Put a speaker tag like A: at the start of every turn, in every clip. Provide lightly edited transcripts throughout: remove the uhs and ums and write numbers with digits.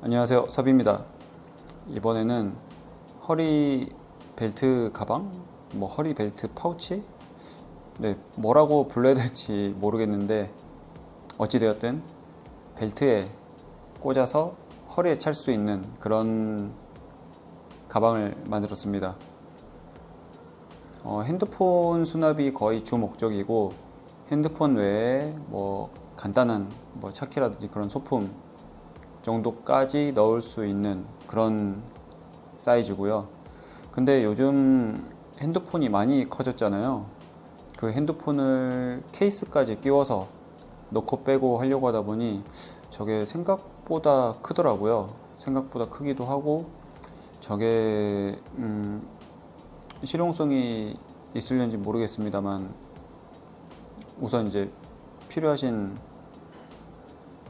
A: 안녕하세요, 섭입니다. 이번에는 허리 벨트 가방, 허리 벨트 파우치, 뭐라고 불러야 될지 모르겠는데 어찌되었든 벨트에 꽂아서 허리에 찰 수 있는 그런 가방을 만들었습니다. 핸드폰 수납이 거의 주 목적이고 핸드폰 외에 간단한 차키라든지 그런 소품 정도까지 넣을 수 있는 그런 사이즈고요. 근데 요즘 핸드폰이 많이 커졌잖아요. 그 핸드폰을 케이스까지 끼워서 넣고 빼고 하려고 하다 보니 저게 생각보다 크더라고요. 생각보다 크기도 하고 저게 실용성이 있을는지 모르겠습니다만 우선 이제 필요하신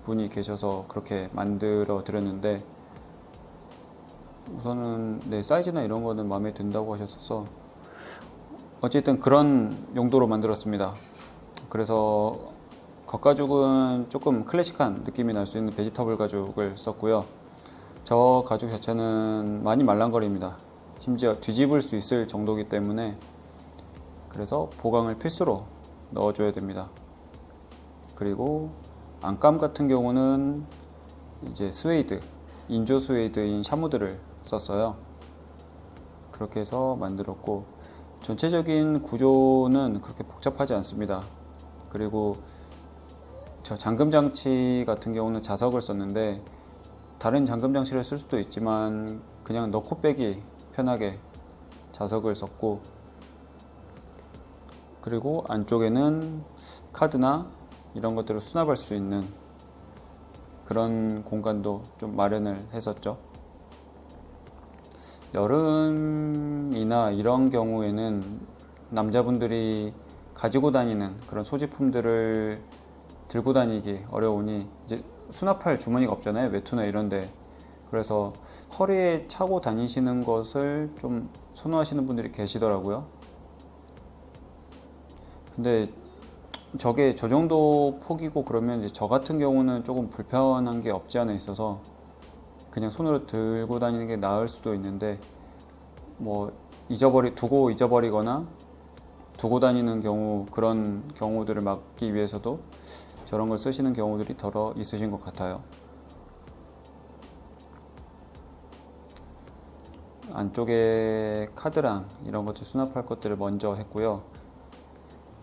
A: 분이 계셔서 그렇게 만들어 드렸는데 우선은 사이즈나 이런 거는 마음에 든다고 하셨어서 어쨌든 그런 용도로 만들었습니다. 그래서 겉가죽은 조금 클래식한 느낌이 날 수 있는 베지터블 가죽을 썼고요. 저 가죽 자체는 많이 말랑거립니다. 심지어 뒤집을 수 있을 정도이기 때문에 그래서 보강을 필수로 넣어줘야 됩니다. 그리고 안감 같은 경우는 이제 스웨이드, 인조 스웨이드인 샤무드를 썼어요. 그렇게 해서 만들었고 전체적인 구조는 그렇게 복잡하지 않습니다. 그리고 저 잠금 장치 같은 경우는 자석을 썼는데 다른 잠금 장치를 쓸 수도 있지만 그냥 넣고 빼기 편하게 자석을 썼고, 그리고 안쪽에는 카드나 이런 것들을 수납할 수 있는 그런 공간도 좀 마련을 했었죠. 여름이나 이런 경우에는 남자분들이 가지고 다니는 그런 소지품들을 들고 다니기 어려우니 이제 수납할 주머니가 없잖아요. 외투나 이런데. 그래서 허리에 차고 다니시는 것을 좀 선호하시는 분들이 계시더라고요. 근데 저게 저 정도 폭이고 그러면 이제 저 같은 경우는 조금 불편한 게 없지 않아 있어서 그냥 손으로 들고 다니는 게 나을 수도 있는데 두고 잊어버리거나 두고 다니는 경우, 그런 경우들을 막기 위해서도 저런 걸 쓰시는 경우들이 더러 있으신 것 같아요. 안쪽에 카드랑 이런 것들 수납할 것들을 먼저 했고요.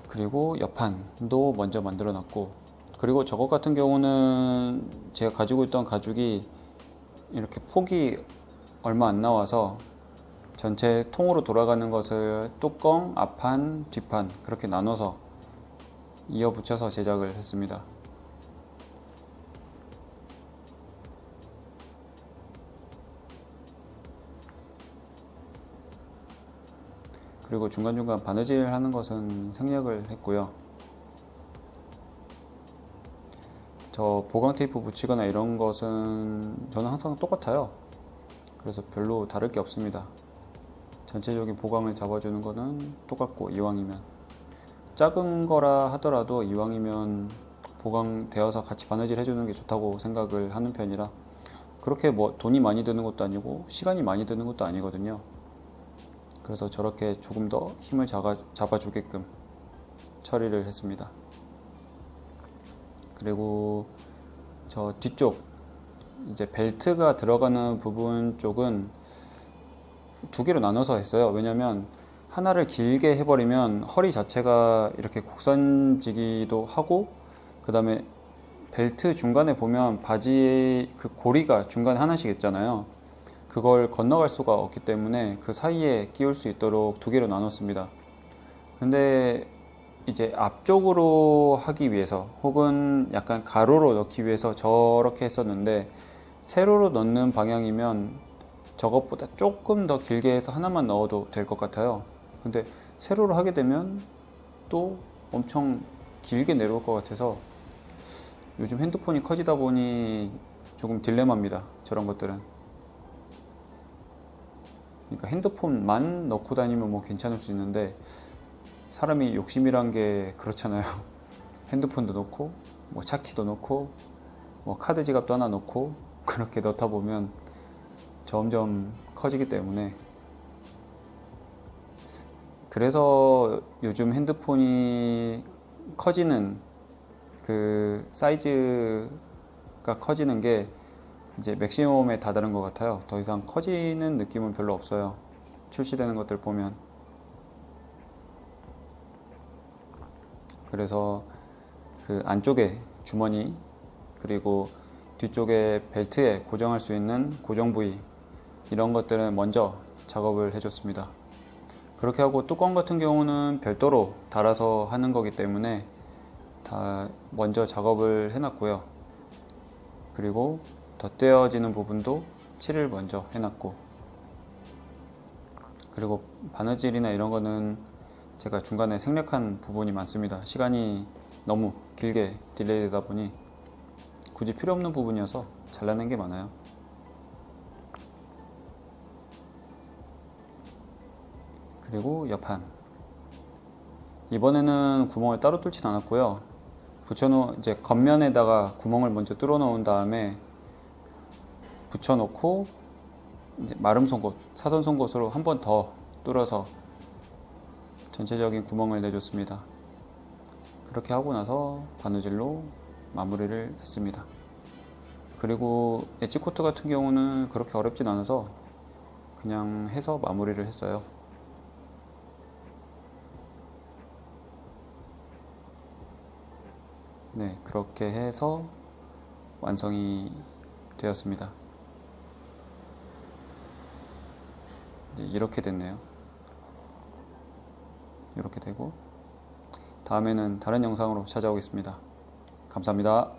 A: 그리고 옆판도 먼저 만들어 놨고, 그리고 저것 같은 경우는 제가 가지고 있던 가죽이 이렇게 폭이 얼마 안 나와서 전체 통으로 돌아가는 것을 뚜껑, 앞판, 뒷판 그렇게 나눠서 이어 붙여서 제작을 했습니다. 그리고 중간중간 바느질 하는 것은 생략을 했고요. 저 보강 테이프 붙이거나 이런 것은 저는 항상 똑같아요. 그래서 별로 다를 게 없습니다. 전체적인 보강을 잡아주는 거는 똑같고, 이왕이면 작은 거라 하더라도 이왕이면 보강되어서 같이 바느질 해주는 게 좋다고 생각을 하는 편이라 그렇게 돈이 많이 드는 것도 아니고 시간이 많이 드는 것도 아니거든요. 그래서 저렇게 조금 더 힘을 잡아주게끔 처리를 했습니다. 그리고 저 뒤쪽 이제 벨트가 들어가는 부분 쪽은 두 개로 나눠서 했어요. 왜냐면 하나를 길게 해버리면 허리 자체가 이렇게 곡선지기도 하고, 그 다음에 벨트 중간에 보면 바지 그 고리가 중간에 하나씩 있잖아요. 그걸 건너갈 수가 없기 때문에 그 사이에 끼울 수 있도록 두 개로 나눴습니다. 근데 이제 앞쪽으로 하기 위해서 혹은 약간 가로로 넣기 위해서 저렇게 했었는데, 세로로 넣는 방향이면 저것보다 조금 더 길게 해서 하나만 넣어도 될 것 같아요. 근데 세로로 하게 되면 또 엄청 길게 내려올 것 같아서 요즘 핸드폰이 커지다 보니 조금 딜레마입니다. 저런 것들은. 그러니까 핸드폰만 넣고 다니면 괜찮을 수 있는데 사람이 욕심이란 게 그렇잖아요. 핸드폰도 넣고 차키도 넣고 카드 지갑도 하나 넣고 그렇게 넣다 보면 점점 커지기 때문에, 그래서 요즘 핸드폰이 커지는 그 사이즈가 커지는 게 이제 맥시멈에 다다른 것 같아요. 더 이상 커지는 느낌은 별로 없어요. 출시되는 것들 보면. 그래서 그 안쪽에 주머니, 그리고 뒤쪽에 벨트에 고정할 수 있는 고정 부위, 이런 것들은 먼저 작업을 해줬습니다. 그렇게 하고 뚜껑 같은 경우는 별도로 달아서 하는 거기 때문에 다 먼저 작업을 해놨고요. 그리고 덧대어지는 부분도 칠을 먼저 해놨고, 그리고 바느질이나 이런 거는 제가 중간에 생략한 부분이 많습니다. 시간이 너무 길게 딜레이 되다 보니 굳이 필요 없는 부분이어서 잘라낸 게 많아요. 그리고 옆판, 이번에는 구멍을 따로 뚫진 않았고요. 붙여놓은 이제 겉면에다가 구멍을 먼저 뚫어 놓은 다음에 붙여놓고 이제 마름 송곳, 사선 송곳으로 한 번 더 뚫어서 전체적인 구멍을 내줬습니다. 그렇게 하고 나서 바느질로 마무리를 했습니다. 그리고 엣지 코트 같은 경우는 그렇게 어렵진 않아서 그냥 해서 마무리를 했어요. 네, 그렇게 해서 완성이 되었습니다. 이렇게 됐네요. 이렇게 되고, 다음에는 다른 영상으로 찾아오겠습니다. 감사합니다.